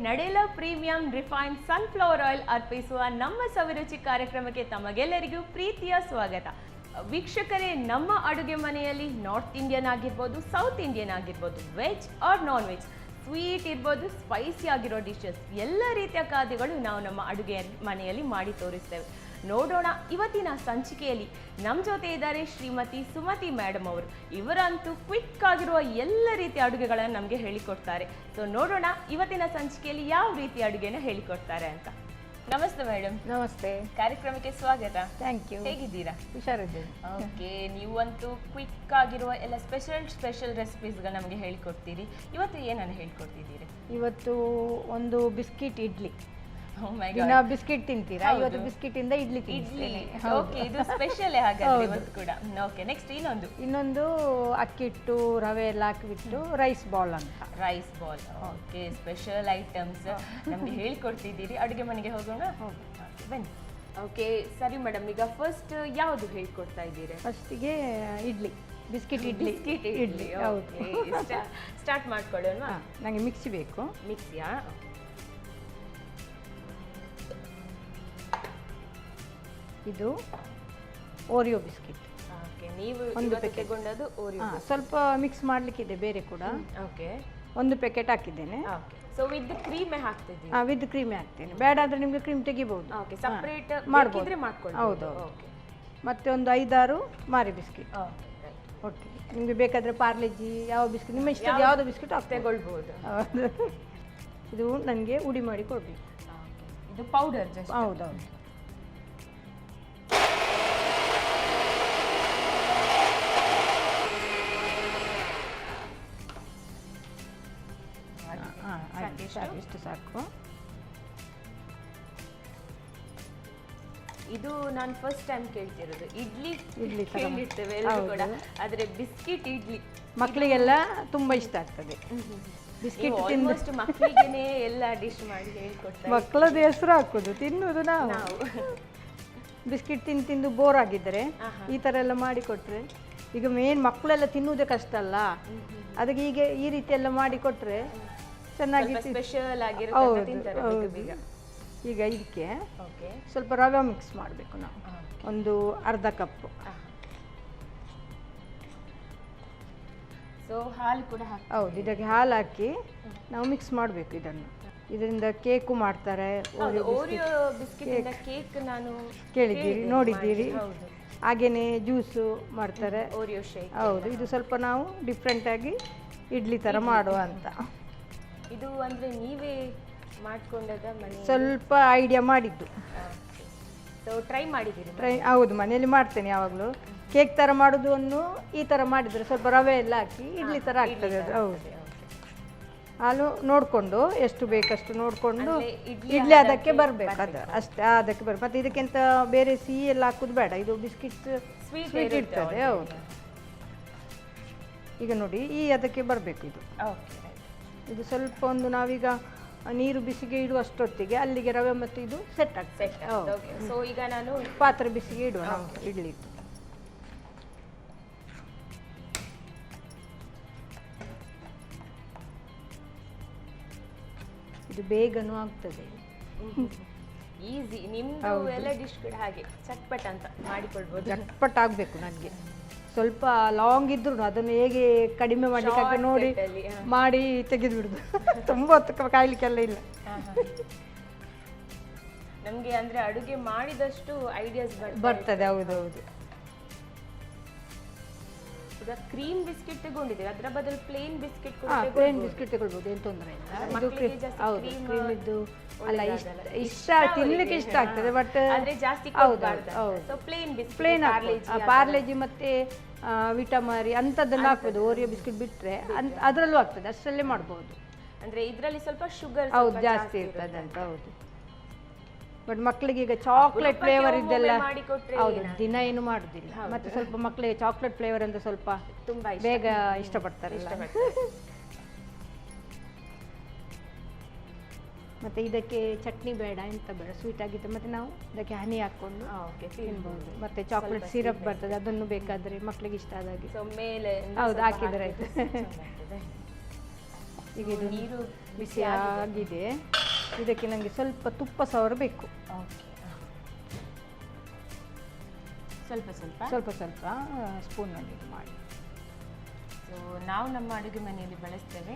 ನಡೆಲ premium refined sunflower oil ಅರ್ಪಿಸುವ ನಮ್ಮ ಸವಿರುಚಿ ಕಾರ್ಯಕ್ರಮಕ್ಕೆ ತಮಗೆಲ್ಲರಿಗೂ ಪ್ರೀತಿಯ ಸ್ವಾಗತ. ವೀಕ್ಷಕರೇ, ನಮ್ಮ ಅಡುಗೆ ಮನೆಯಲ್ಲಿ ನಾರ್ತ್ ಇಂಡಿಯನ್ ಆಗಿರ್ಬೋದು, ಸೌತ್ ಇಂಡಿಯನ್ ಆಗಿರ್ಬೋದು, veg or non veg, sweet ಇರ್ಬೋದು, ಸ್ಪೈಸಿ ಆಗಿರೋ ಡಿಶಸ್, ಎಲ್ಲ ರೀತಿಯ ಖಾದ್ಯಗಳು ನಾವು ನಮ್ಮ ಅಡುಗೆ ಮನೆಯಲ್ಲಿ ಮಾಡಿ ತೋರಿಸ್ತೇವೆ. ನೋಡೋಣ ಇವತ್ತಿನ ಸಂಚಿಕೆಯಲ್ಲಿ ನಮ್ಮ ಜೊತೆ ಇದ್ದಾರೆ ಶ್ರೀಮತಿ ಸುಮತಿ ಮೇಡಮ್ ಅವರು. ಇವರಂತೂ ಕ್ವಿಕ್ ಆಗಿರುವ ಎಲ್ಲ ರೀತಿಯ ಅಡುಗೆಗಳನ್ನು ನಮಗೆ ಹೇಳಿಕೊಡ್ತಾರೆ. ಸೊ ನೋಡೋಣ ಇವತ್ತಿನ ಸಂಚಿಕೆಯಲ್ಲಿ ಯಾವ ರೀತಿಯ ಅಡುಗೆನ ಹೇಳಿಕೊಡ್ತಾರೆ ಅಂತ. ನಮಸ್ತೆ ಮೇಡಮ್. ನಮಸ್ತೆ. ಕಾರ್ಯಕ್ರಮಕ್ಕೆ ಸ್ವಾಗತ. Thank you. ಹೇಗಿದ್ದೀರಾ? ಹುಷಾರಿದ್ದೀನಿ. ಓಕೆ, ನೀವಂತೂ ಕ್ವಿಕ್ ಆಗಿರುವ ಎಲ್ಲ ಸ್ಪೆಷಲ್ ರೆಸಿಪೀಸ್ಗಳು ನಮಗೆ ಹೇಳಿಕೊಡ್ತೀರಿ. ಇವತ್ತು ಏನನ್ನು ಹೇಳಿಕೊಡ್ತಿದ್ದೀರಿ? ಇವತ್ತು ಒಂದು biscuit idli. Oh my God. ದಿನ ಬಿಸ್ಕಿಟ್ ತಿಂತೀರಾ? ಇವತ್ತು ಬಿಸ್ಕಿಟ್ ಇಂದ ಇಡ್ಲಿ ತಿಂತೀನಿ. ಓಕೆ, ಇದು ಸ್ಪೆಷಲ್ ಹಾಗಾದ್ರೆ ಇವತ್ತು ಕೂಡ. ಓಕೆ, ನೆಕ್ಸ್ಟ್ ಇನ್ನೊಂದು ಅಕ್ಕಿ ಹಿಟ್ಟು ರವೆ ಎಲ್ಲ ಹಾಕಿಬಿಟ್ಟು ರೈಸ್ ಬಾಲ್ ಅಂತ. Rice ball. Okay, special items ನಮಗೆ ಹೇಳಿಕೊಡ್ತಿದ್ದೀರಿ. ಅಡುಗೆ ಮನೆಗೆ ಹೋಗೋಣ. ಬನ್ನಿ. ಓಕೆ ಸರಿ ಮೇಡಮ್, ಈಗ ಫಸ್ಟ್ ಯಾವುದು ಹೇಳ್ಕೊಡ್ತಾ ಇದ್ದೀರಿ? ಫಸ್ಟಿಗೆ idli, biscuit idli. Idli. Okay, start ಮಾಡ್ಕೊಳ್ಳೋಣ. ನನಗೆ ಮಿಕ್ಸಿ ಬೇಕು. ಮಿಕ್ಸಿಯಾ? ಇದು ಓರಿಯೋ ಬಿಸ್ಕಿಟ್. ಓಕೆ, ನೀವು ಒಂದು ತಗೊಂಡದ್ದು ಓರಿಯೋ. ಸ್ವಲ್ಪ ಮಿಕ್ಸ್ ಮಾಡಲಿಕ್ಕಿದೆ ಬೇರೆ ಕೂಡ. ಓಕೆ, ಒಂದು ಪ್ಯಾಕೆಟ್ ಹಾಕಿದ್ದೇನೆ. ಓಕೆ, ಸೊ ವಿತ್ ಕ್ರೀಮೇ ಹಾಕ್ತಿದ್ದೀವಿ? ವಿತ್ ಕ್ರೀಮೇ ಹಾಕ್ತೇನೆ. ಬೇಡ ಆದರೆ ನಿಮಗೆ ಕ್ರೀಮ್ ತೆಗಿಬಹುದು. ಓಕೆ, ಸಪರೇಟ್ ಮಾಡ್ಬೋದು. ಮಾಡ್ಕೊಳ್ಳಿ. ಹೌದು. ಓಕೆ, ಮತ್ತೆ ಒಂದು 5-6 ಮಾರಿ ಬಿಸ್ಕಿಟ್. Okay, right. ಒಟ್ಟಿಗೆ ನಿಮಗೆ ಬೇಕಾದರೆ ಪಾರ್ಲೆಜಿ ಯಾವ ಬಿಸ್ಕಿಟ್ ನಿಮ್ಮ ಇಷ್ಟ ಯಾವುದು ಬಿಸ್ಕಿಟ್ ತಗೊಳ್ಬಹುದು. ಹೌದು. ಇದು ನನಗೆ ಉಡಿ ಮಾಡಿ ಕೊಡಬೇಕು. ಇದು ಪೌಡರ್ ಜಸ್ಟ್? ಹೌದೌದು. ಇಷ್ಟು ಸಾಕು. ಇದು ನಾನು ಫಸ್ಟ್ ಟೈಮ್ ಕೇಳ್ತಿರೋದು. ಇಡ್ಲಿ ಕೇಳಿರ್ತೇವೆ ಎಲ್ಲರೂ ಕೂಡ, ಆದರೆ ಬಿಸ್ಕಿಟ್ ಇಡ್ಲಿ ಮಕ್ಕಳಿಗೆಲ್ಲ ತುಂಬಾ ಇಷ್ಟ ಆಗ್ತದೆ. ಬಿಸ್ಕಿಟ್ ಆಲ್ಮೋಸ್ಟ್ ಮಕ್ಕಳಿಗೆನೇ ಎಲ್ಲ ಡಿಶ್ ಮಾಡಿ ಹೇಳ್ಕೊಡ್ತಾರೆ. ಮಕ್ಕಳದ ಹೆಸರು ಹಾಕೋದು, ತಿನ್ನುವುದು ನಾವು. ಬಿಸ್ಕಿಟ್ ತಿಂದು ಬೋರ್ ಆಗಿದ್ದರೆ ಈ ಥರ ಎಲ್ಲ ಮಾಡಿಕೊಟ್ರೆ, ಈಗ ಮೇನ್ ಮಕ್ಕಳೆಲ್ಲ ತಿನ್ನುವುದೇ ಕಷ್ಟ ಅಲ್ಲ, ಅದಕ್ಕೆ ಈಗ ಈ ರೀತಿ ಎಲ್ಲ ಮಾಡಿಕೊಟ್ರೆ ಚೆನ್ನಾಗಿ ಸ್ಪೆಷಲ್ ಆಗಿರುತ್ತೆ, ತಿಂತಾರೆ ಬೇಗ. ಈಗ ಇದಕ್ಕೆ ಸ್ವಲ್ಪ ರವೆ ಮಿಕ್ಸ್ ಮಾಡಬೇಕು ನಾವು. ಒಂದು ಅರ್ಧ ಕಪ್. ಸೊ ಹಾಲು ಕೂಡ ಹೌದು, ಇದಕ್ಕೆ ಹಾಲು ಹಾಕಿ ನಾವು ಮಿಕ್ಸ್ ಮಾಡಬೇಕು ಇದನ್ನು. ಇದರಿಂದ ಕೇಕು ಮಾಡ್ತಾರೆ. ಓರಿಯೋ ಬಿಸ್ಕಿಟ್ ಕೇಕ್ ನಾನು ಕೇಳಿದ್ದೀರಿ, ನೋಡಿದ್ದೀರಿ. ಹಾಗೇನೆ ಜ್ಯೂಸು ಮಾಡ್ತಾರೆ, ಓರಿಯೋ ಶೇಕ್. ಹೌದು, ಇದು ಸ್ವಲ್ಪ ನಾವು ಡಿಫ್ರೆಂಟ್ ಆಗಿ ಇಡ್ಲಿ ಥರ ಮಾಡುವ ಅಂತ. ಇದು ಅಂದರೆ ನೀವೇ ಮಾಡ್ಕೊಂಡಾಗ ಮನೆ ಸ್ವಲ್ಪ ಐಡಿಯಾ ಮಾಡಿದ್ದು. ಸೊ ಟ್ರೈ ಮಾಡಿದ್ದೀರಿ? ಹೌದು, ಮನೆಯಲ್ಲಿ ಮಾಡ್ತೇನೆ ಯಾವಾಗಲೂ. ಕೇಕ್ ಥರ ಮಾಡೋದನ್ನು ಈ ಥರ ಮಾಡಿದರೆ ಸ್ವಲ್ಪ ರವೆ ಎಲ್ಲ ಹಾಕಿ ಇಡ್ಲಿ ಥರ ಆಗ್ತದೆ ಅದು. ಹೌದು, ಹಾಲು ನೋಡಿಕೊಂಡು ಎಷ್ಟು ಬೇಕಷ್ಟು ನೋಡಿಕೊಂಡು ಇಡ್ಲಿ ಅದಕ್ಕೆ ಬರಬೇಕು. ಅದು ಅಷ್ಟೇ ಅದಕ್ಕೆ ಬರ್. ಮತ್ತು ಇದಕ್ಕಿಂತ ಬೇರೆ ಸಿಹಿ ಎಲ್ಲ ಹಾಕೋದು ಬೇಡ, ಇದು ಬಿಸ್ಕಿಟ್ ಸ್ವೀಟ್ ಇರ್ತದೆ. ಹೌದು, ಈಗ ನೋಡಿ ಈ ಅದಕ್ಕೆ ಬರಬೇಕು ಇದು. ಇದು ಸ್ವಲ್ಪ ಒಂದು ನಾವೀಗ ನೀರು ಬಿಸಿಗೆ ಇಡುವಷ್ಟೊತ್ತಿಗೆ ಅಲ್ಲಿಗೆ ರವೆ ಮತ್ತು ಇದು ಸೆಟ್ ಆಗ್ತದೆ. ಸೊ ಈಗ ನಾನು ಪಾತ್ರೆ ಬಿಸಿಗೆ ಇಡುವ ನಾವು ಇಡ್ಲಿ. ಇದು ಬೇಗನೂ ಆಗ್ತದೆ, ಈಸಿ. ನಿಮ್ದು ಎಲ್ಲ ಡಿಶ್ ಕೂಡ ಹಾಗೆ ಚಟ್ಪಟ್ ಅಂತ ಮಾಡಿಕೊಳ್ಬೋದು. ಚಟ್ಪಟ್ ಆಗಬೇಕು ನನಗೆ. ಸ್ವಲ್ಪ ಲಾಂಗ್ ಇದ್ರು ಅದನ್ನು ಹೇಗೆ ಕಡಿಮೆ ಮಾಡಲಿಕ್ಕೆ ನೋಡಿ ಮಾಡಿ ತೆಗೆದು ಬಿಡುದು. ತುಂಬ ಹೊತ್ತು ಕಾಯ್ಲಿಕ್ಕೆಲ್ಲ ಇಲ್ಲ ನಮಗೆ. ಅಂದರೆ ಅಡುಗೆ ಮಾಡಿದಷ್ಟು ಐಡಿಯಾಸ್ ಬರ್ತದೆ. ಹೌದೌದು. ಈಗ ಕ್ರೀಮ್ ಬಿಸ್ಕಿಟ್ ತಗೊಂಡಿದ್ದೇವೆ, ಅದರ ಬದಲು ಪ್ಲೇನ್ ಬಿಸ್ಕಿಟ್ ತಗೊಳ್ಬೋದು, ಏನು ತೊಂದರೆ ಇಲ್ಲ. ಹೌದು, ಕ್ರೀಮ್ ಇದ್ದು ಅಲ್ಲ ಇಷ್ಟ ತಿನ್ಲಿಕ್ಕೆ ಇಷ್ಟ ಆಗ್ತದೆ. ಬಟ್ ಜಾಸ್ತಿ ಪ್ಲೇನ್ ಪಾರ್ಲೆಜಿ ಮತ್ತೆ ವಿಟಮಾರಿ ಅಂಥದ್ದನ್ನು ಹಾಕ್ಬೋದು. ಓರಿಯೋ ಬಿಸ್ಕಿಟ್ ಬಿಟ್ಟರೆ ಅದರಲ್ಲೂ ಆಗ್ತದೆ, ಅಷ್ಟರಲ್ಲೇ ಮಾಡ್ಬೋದು. ಅಂದರೆ ಇದರಲ್ಲಿ ಸ್ವಲ್ಪ ಶುಗರ್ ಹೌದು ಜಾಸ್ತಿ ಇರ್ತದೆ ಅಂತ. ಹೌದು, ಬಟ್ ಮಕ್ಕಳಿಗೆ ಈಗ ಚಾಕ್ಲೇಟ್ ಫ್ಲೇವರ್ ಇದೆಲ್ಲ ಹೌದು ದಿನ ಏನು ಮಾಡುದಿಲ್ಲ. ಮತ್ತೆ ಸ್ವಲ್ಪ ಮಕ್ಕಳಿಗೆ ಚಾಕ್ಲೇಟ್ ಫ್ಲೇವರ್ ಅಂತ ಸ್ವಲ್ಪ ತುಂಬಾ ಬೇಗ ಇಷ್ಟಪಡ್ತಾರೆ. ಮತ್ತೆ ಇದಕ್ಕೆ ಚಟ್ನಿ ಬೇಡ, ಎಂತ ಬೇಡ, ಸ್ವೀಟ್ ಆಗಿತ್ತು. ಮತ್ತೆ ನಾವು ಇದಕ್ಕೆ ಹನಿ ಹಾಕೊಂಡು ತಿನ್ಬಹುದು. ಮತ್ತೆ ಚಾಕ್ಲೇಟ್ ಸಿರಪ್ ಬರ್ತದೆ, ಅದನ್ನು ಬೇಕಾದ್ರೆ ಮಕ್ಕಳಿಗೆ ಇಷ್ಟ ಆದಾಗೆ ಮೇಲೆ ಹೌದು ಹಾಕಿದ್ರೆ ಆಯ್ತು. ಈಗ ಇದು ನೀರು ಬಿಸಿ ಆಗಿದೆ. ಇದಕ್ಕೆ ನನಗೆ ಸ್ವಲ್ಪ ತುಪ್ಪ ಸವರ ಬೇಕು. ಓಕೆ, ಸ್ವಲ್ಪ ಸ್ವಲ್ಪ ಸ್ವಲ್ಪ ಸ್ವಲ್ಪ ಸ್ಪೂನಲ್ಲಿ ಮಾಡಿ. ಸೊ ನಾವು ನಮ್ಮ ಅಡುಗೆ ಮನೆಯಲ್ಲಿ ಬಳಸ್ತೇವೆ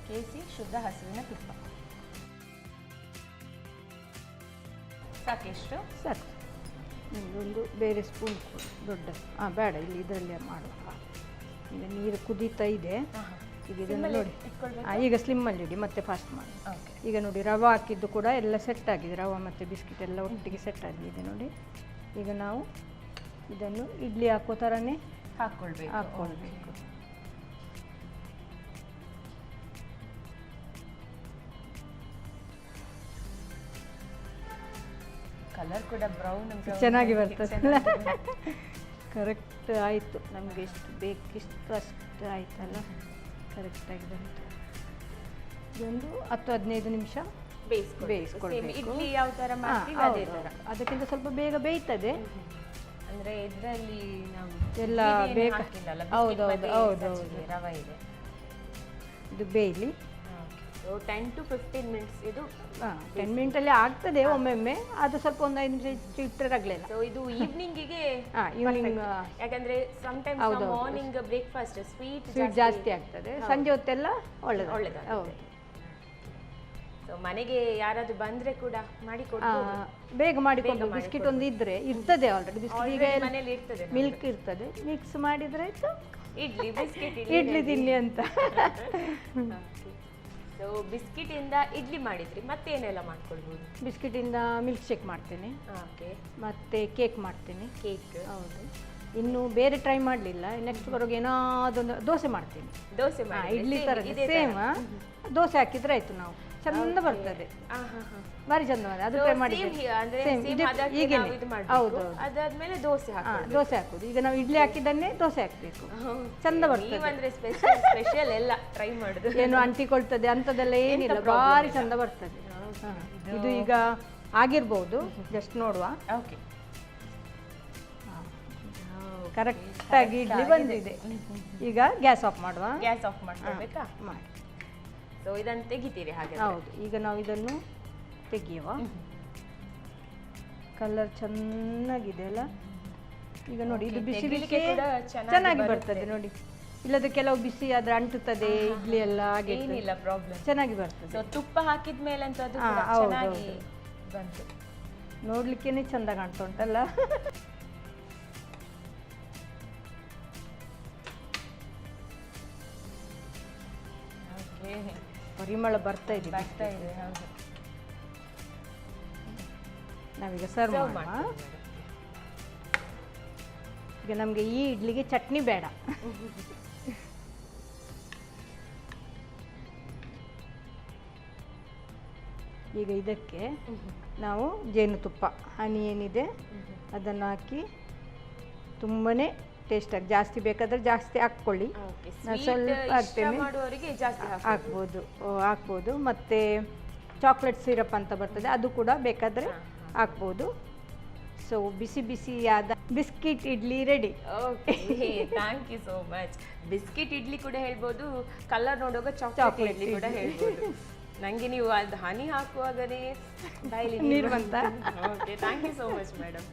ಕೇಸಿ ಶುದ್ಧ ಹಸುವಿನ ತುಪ್ಪ. ಸಾಕೆಷ್ಟು? ಸಾಕು. ಒಂದು ಬೇರೆ ಸ್ಪೂನ್ ದೊಡ್ಡ ಬೇಡ, ಇಲ್ಲಿ ಇದರಲ್ಲೇ ಮಾಡುವ. ಈಗ ನೀರು ಕುದೀತಾ ಇದೆ. ಈಗ ಇದನ್ನು ನೋಡಿ, ಈಗ ಸ್ಲಿಮ್ಮಲ್ಲಿ ಇಡಿ, ಮತ್ತೆ ಫಾಸ್ಟ್ ಮಾಡಿ. ಈಗ ನೋಡಿ ರವೆ ಹಾಕಿದ್ದು ಕೂಡ ಎಲ್ಲ ಸೆಟ್ ಆಗಿದೆ. ರವೆ ಮತ್ತು ಬಿಸ್ಕಿಟ್ ಎಲ್ಲ ಒಟ್ಟಿಗೆ ಸೆಟ್ ಆಗಿದೆ ನೋಡಿ. ಈಗ ನಾವು ಇದನ್ನು ಇಡ್ಲಿ ಹಾಕೋ ಥರನೇ ಹಾಕ್ಕೊಳ್ಬೇಕು. ಕಲರ್ ಕೂಡ ಬ್ರೌನ್ ಚೆನ್ನಾಗಿ ಬರ್ತದೆ. ಕರೆಕ್ಟ್ ಆಯಿತು, ನಮಗೆ ಎಷ್ಟು ಬೇಕಿಷ್ಟು ಅಷ್ಟು ಆಯ್ತಲ್ಲ, ಕರೆಕ್ಟಾಗಿ ಬಂತು. ಇದೊಂದು 10-15 ನಿಮಿಷ ಬೇಯಿಸ್ಕೊಳ್ಬೇಕು. ಇಡ್ಲಿ ಯಾವ ಥರ ಮಾಡ್ತೀವಿ ಅದೇ ಥರ. ಅದಕ್ಕಿಂತ ಸ್ವಲ್ಪ ಬೇಗ ಬೇಯ್ತದೆ. ಅಂದರೆ ಇದರಲ್ಲಿ ನಾವು ಎಲ್ಲ ಬೇಕು. ಹೌದೌದು ರವೆ ಇದೆ. ಇದು ಬೇಯಲಿ. 10 to 15 ಮಿನಿಟ್ಸ್. ಇದು 10 ಮಿನಿಟಲ್ಲಿ ಆಗ್ತದೆ ಒಮ್ಮೊಮ್ಮೆ. ಅದು ಸ್ವಲ್ಪ ಒಂದು 5 ನಿಮಿಷ ಇಟ್ಟರೆ ಆಗಲಿಲ್ಲ. ಸೊ ಇದು ಈವ್ನಿಂಗಿಗೆ ಈವ್ನಿಂಗ್, ಯಾಕಂದ್ರೆ ಸಮ್ಟೈಮ್ಸ್ ಮಾರ್ನಿಂಗ್ ಬ್ರೇಕ್ಫಾಸ್ಟ್ ಸ್ವೀಟ್ ಜಾಸ್ತಿ ಆಗ್ತದೆ, ಸಂಜೆ ಹೊತ್ತೆಲ್ಲ ಒಳ್ಳೆದು. ಹೌದು. ಸೊ ಮನೆಗೆ ಯಾರಾದ್ರೂ ಬಂದ್ರೆ ಕೂಡ ಮಾಡಿ ಕೊಡ್ಬೋದು. ಬೇಗ ಮಾಡಿಕೊಂಡು ಬಿಸ್ಕಿಟ್ ಒಂದು ಇದ್ರೆ ಇರ್ತದೆ ಆಲ್ರೆಡಿ. ಬಿಸ್ಕಿಟ್ ಈಗ ಮನೇಲಿ ಇರ್ತದೆ, ಮಿಲ್ಕ್ ಇರ್ತದೆ, ಮಿಕ್ಸ್ ಮಾಡಿದ್ರೆ ಆಯ್ತು ಇಡ್ಲಿ ಬಿಸ್ಕಿಟ್ ಇಡ್ಲಿ ತಿನ್ನಿ ಅಂತ. ಸೊ ಬಿಸ್ಕಿಟ್ ಇಂದ ಇಡ್ಲಿ ಮಾಡಿದ್ರಿ, ಮತ್ತೆ ಏನೆಲ್ಲ ಮಾಡ್ಕೊಳ್ಬೋದು? ಬಿಸ್ಕಿಟ್ ಇಂದ ಮಿಲ್ಕ್ ಶೇಕ್ ಮಾಡ್ತೇನೆ. ಓಕೆ. ಮತ್ತೆ ಕೇಕ್ ಮಾಡ್ತೇನೆ. ಕೇಕ್? ಹೌದು. ಇನ್ನು ಬೇರೆ ಟ್ರೈ ಮಾಡಲಿಲ್ಲ. ನೆಕ್ಸ್ಟ್ ಬರೋಗೆ ಏನಾದೊಂದು ದೋಸೆ ಮಾಡ್ತೀನಿ. ದೋಸೆ ಇಡ್ಲಿ ತರ ಸೇಮ್ ದೋಸೆ ಹಾಕಿದ್ರೆ ಆಯ್ತು. ನಾವು ಚಂದ ಬರ್ತದೆ, ಭಾರಿ ಚಂದ ಬರ್ತದೆ. ಅದು ಟ್ರೈ ಮಾಡಿ. ಹೌದು, ಅದಾದ್ಮೇಲೆ ದೋಸೆ ಹಾಕುದು. ಈಗ ನಾವು ಇಡ್ಲಿ ಹಾಕಿದ್ದನ್ನೇ ದೋಸೆ ಹಾಕ್ಬೇಕು, ಚಂದ ಬರ್ತದೆ. ಸ್ಪೆಷಲ್ ಎಲ್ಲ ಟ್ರೈ ಮಾಡುದು. ಏನು ಅಂಟಿಕೊಳ್ತದೆ ಅಂತದೆಲ್ಲ ಏನಿಲ್ಲ, ಭಾರಿ ಚಂದ ಬರ್ತದೆ. ಇದು ಈಗ ಆಗಿರ್ಬೋದು, ಜಸ್ಟ್ ನೋಡುವ. ಓಕೆ, ಕರೆಕ್ಟ್ ಆಗಿ ಇಡ್ಲಿ ಬಂದಿದೆ. ಈಗ ಗ್ಯಾಸ್ ಆಫ್ ಮಾಡುವ. ಗ್ಯಾಸ್ ಆಫ್ ಮಾಡ್ಬೇಕಾ? ಮಾಡಿ. ಸೊ ಇದನ್ನು ತೆಗಿತೀರಿ ಹಾಗೆ? ಹೌದು. ಈಗ ನಾವು ಇದನ್ನು ತೆಗಿಯುವ. ಕಲರ್ ಚೆನ್ನಾಗಿದೆ ಅಲ್ಲ. ಈಗ ನೋಡಿ, ಇದು ಬಿಸಿ ಬಿಸಿ ಚೆನ್ನಾಗಿ ಬರ್ತದೆ ನೋಡಿ. ಇಲ್ಲದ ಕೆಲವು ಬಿಸಿ ಆದ್ರೆ ಅಂಟುತ್ತದೆ ಇಡ್ಲಿ ಎಲ್ಲ. ಏನಿಲ್ಲ, ಪ್ರಾಬ್ಲಮ್ ಚೆನ್ನಾಗಿ ಬರ್ತದೆ. ಸೊ ತುಪ್ಪ ಹಾಕಿದ ಮೇಲೆ ಅಂತ ಅದು ಚೆನ್ನಾಗಿ ಬಂತು. ನೋಡ್ಲಿಕ್ಕೇನೆ ಚಂದ ಕಾಣ್ತಾ ಉಂಟಲ್ಲ. ಪರಿಮಳ ಬರ್ತಾ ಇದೆ. ಹೌದು. ನಾವೀಗ ಸರ್ವ್ ಮಾಡುವ. ಈಗ ನಮಗೆ ಈ ಇಡ್ಲಿಗೆ ಚಟ್ನಿ ಬೇಡ. ಈಗ ಇದಕ್ಕೆ ನಾವು ಜೇನುತುಪ್ಪ ಹನಿ ಏನಿದೆ ಅದನ್ನು ಹಾಕಿ ತುಂಬನೇ ಟೇಸ್ಟಾಗಿ, ಜಾಸ್ತಿ ಬೇಕಾದರೆ ಜಾಸ್ತಿ ಹಾಕ್ಕೊಳ್ಳಿ. ನಾನು ಸ್ವಲ್ಪ ಹಾಕ್ತೇನೆ. ಹಾಕ್ಬೋದು. ಮತ್ತು ಚಾಕ್ಲೇಟ್ ಸಿರಪ್ ಅಂತ ಬರ್ತದೆ, ಅದು ಕೂಡ ಬೇಕಾದರೆ ಹಾಕ್ಬೋದು. ಸೊ ಬಿಸಿ ಬಿಸಿಯಾದ biscuit idli ready. Okay, thank you so much. Biscuit idli ಕೂಡ ಹೇಳ್ಬೋದು, ಕಲರ್ ನೋಡುವಾಗ ಚಾಕ್ಲೇಟ್ ಇಡ್ಲಿ ಕೂಡ ಹೇಳ್ಬೋದು. ನನಗೆ ನೀವು ಅದು ಹನಿ ಹಾಕುವಾಗನೇ ಬಾಯಲ್ಲಿ ನೀರು ಬಂತ. Okay, thank you so much madam.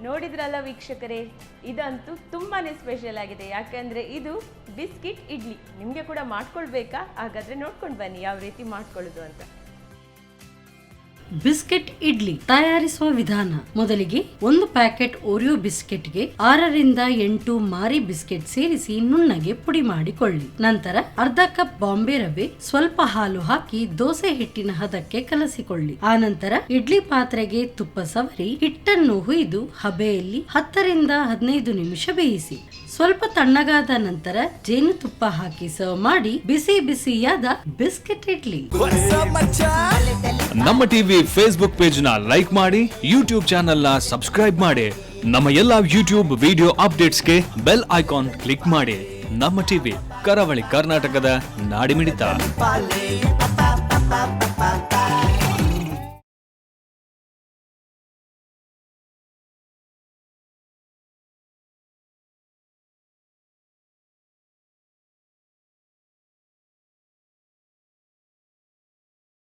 ನೋಡಿದ್ರಲ್ಲ ವೀಕ್ಷಕರೇ, ಇದಂತೂ ತುಂಬಾ ಸ್ಪೆಷಲ್ ಆಗಿದೆ. ಯಾಕಂದರೆ ಇದು ಬಿಸ್ಕಿಟ್ ಇಡ್ಲಿ. ನಿಮಗೆ ಕೂಡ ಮಾಡ್ಕೊಳ್ಬೇಕಾ? ಹಾಗಾದರೆ ನೋಡ್ಕೊಂಡು ಬನ್ನಿ ಯಾವ ರೀತಿ ಮಾಡ್ಕೊಳ್ಳೋದು ಅಂತ. ಬಿಸ್ಕೆಟ್ ಇಡ್ಲಿ ತಯಾರಿಸುವ ವಿಧಾನ. ಮೊದಲಿಗೆ 1 ಪ್ಯಾಕೆಟ್ ಓರಿಯೋ ಬಿಸ್ಕೆಟ್ಗೆ 6 ರಿಂದ 8 ಮಾರಿ ಬಿಸ್ಕೆಟ್ ಸೇರಿಸಿ ನುಣ್ಣಗೆ ಪುಡಿ ಮಾಡಿಕೊಳ್ಳಿ. ನಂತರ ಅರ್ಧ ಕಪ್ ಬಾಂಬೆ ರವೆ, ಸ್ವಲ್ಪ ಹಾಲು ಹಾಕಿ ದೋಸೆ ಹಿಟ್ಟಿನ ಹದಕ್ಕೆ ಕಲಸಿಕೊಳ್ಳಿ. ಆನಂತರ ಇಡ್ಲಿ ಪಾತ್ರೆಗೆ ತುಪ್ಪ ಸವರಿ ಹಿಟ್ಟನ್ನು ಹುಯ್ದು ಹಬೆಯಲ್ಲಿ 10 ರಿಂದ 15 ನಿಮಿಷ ಬೇಯಿಸಿ. ಸ್ವಲ್ಪ ತಣ್ಣಗಾದ ನಂತರ ಜೇನುತುಪ್ಪ ಹಾಕಿ ಸರ್ವ್ ಮಾಡಿ ಬಿಸಿ ಬಿಸಿಯಾದ ಬಿಸ್ಕೆಟ್ ಇಡ್ಲಿ. ನಮ್ಮ ಟಿವಿ ಫೇಸ್ಬುಕ್ ಪೇಜ್ ನ ಲೈಕ್ ಮಾಡಿ, ಯೂಟ್ಯೂಬ್ ಚಾನೆಲ್ ನ ಸಬ್ಸ್ಕ್ರೈಬ್ ಮಾಡಿ. ನಮ್ಮ ಎಲ್ಲಾ ಯೂಟ್ಯೂಬ್ ವಿಡಿಯೋ ಅಪ್ಡೇಟ್ಸ್ಗೆ ಬೆಲ್ ಐಕಾನ್ ಕ್ಲಿಕ್ ಮಾಡಿ. ನಮ್ಮ ಟಿವಿ, ಕರಾವಳಿ ಕರ್ನಾಟಕದ ನಾಡಿಮಿಡಿತ.